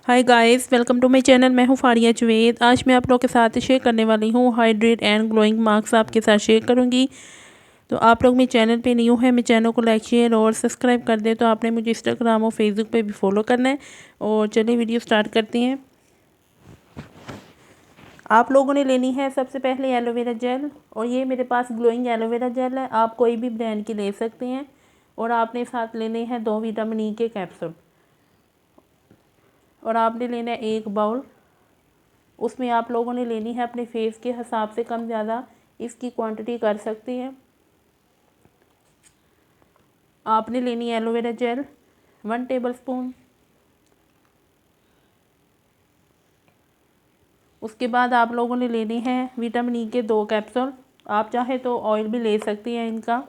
Hi guys, welcome to my channel. मैं हूं फारिया जुवेद। आज मैं आप लोगों के साथ शेयर करने वाली हूं हाइड्रेट एंड ग्लोइंग मास्क आपके साथ शेयर करूंगी। तो आप लोग मेरे चैनल पे न्यू है, मेरे चैनल को लाइक शेयर और सब्सक्राइब कर दें। तो आपने मुझे इंस्टाग्राम और फेसबुक पे भी फॉलो करना है। और चलिए वीडियो स्टार्ट करते हैं। आप लोगों ने लेनी है सबसे पहले एलोवेरा जेल, और ये मेरे पास ग्लोइंग एलोवेरा जेल है। आप कोई भी ब्रांड की ले सकते हैं। और आपने साथ लेने हैं 2 विटामिन ई के कैप्सूल। और आपने लेना है 1 बाउल। उसमें आप लोगों ने लेनी है अपने फेस के हिसाब से, कम ज़्यादा इसकी क्वांटिटी कर सकते हैं। आपने लेनी है एलोवेरा जेल 1 टेबलस्पून। उसके बाद आप लोगों ने लेने हैं विटामिन ई के 2 कैप्सूल। आप चाहे तो ऑयल भी ले सकती हैं इनका।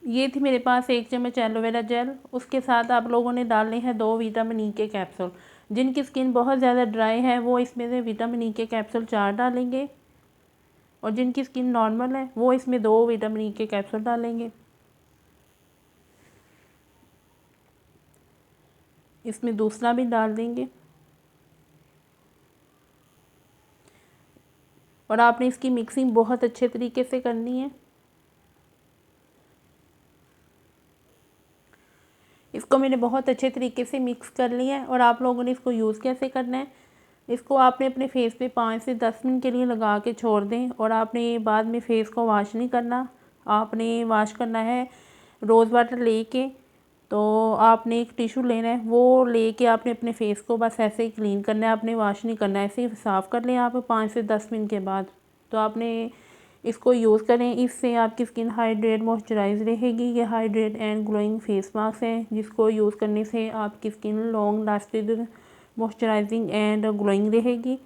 ये थी मेरे पास 1 चम्मच एलोवेरा जेल। उसके साथ आप लोगों ने डालने हैं 2 विटामिन ई के कैप्सूल। जिनकी स्किन बहुत ज़्यादा ड्राई है वो इसमें से विटामिन ई के कैप्सूल 4 डालेंगे। और जिनकी स्किन नॉर्मल है वो इसमें 2 विटामिन ई के कैप्सूल डालेंगे। इसमें दूसरा भी डाल देंगे। और आपने इसकी मिक्सिंग बहुत अच्छे तरीके से करनी है। इसको मैंने बहुत अच्छे तरीके से मिक्स कर लिया है। और आप लोगों ने इसको यूज़ कैसे करना है, इसको आपने अपने फेस पे 5 से 10 मिनट के लिए लगा के छोड़ दें। और आपने बाद में फेस को वॉश नहीं करना। आपने वॉश करना है रोज़ वाटर लेके। तो आपने एक टिशू लेना है, वो लेके आपने अपने फेस को बस ऐसे ही क्लीन करना है। आपने वॉश नहीं करना है, ऐसे ही साफ़ कर लें आप 5 से 10 मिनट के बाद। तो आपने इसको यूज़ करें, इससे आपकी स्किन हाइड्रेट मॉइस्चराइज रहेगी। ये hydrate and glowing face mask है जिसको यूज़ करने से आपकी skin long lasting moisturising and glowing रहेगी।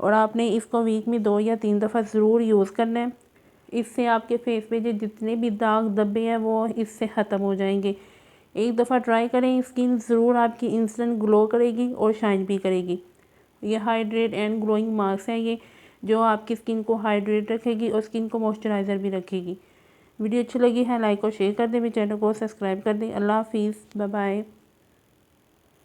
और आपने इसको वीक में 2 या 3 दफ़ा ज़रूर यूज़ करना है। इससे आपके फेस पे जो जितने भी दाग धब्बे हैं वो इससे ख़त्म हो जाएंगे। एक दफ़ा ट्राई करें, स्किन ज़रूर आपकी इंस्टेंट ग्लो करेगी और शाइन भी करेगी। ये हाइड्रेट एंड ग्लोइंग मास्क है ये, जो आपकी स्किन को हाइड्रेट रखेगी और स्किन को मॉइस्चराइज़र भी रखेगी। वीडियो अच्छी लगी है लाइक और शेयर कर दें, मेरे चैनल को सब्सक्राइब कर दें। अल्लाह हाफिज़, बाय बाय।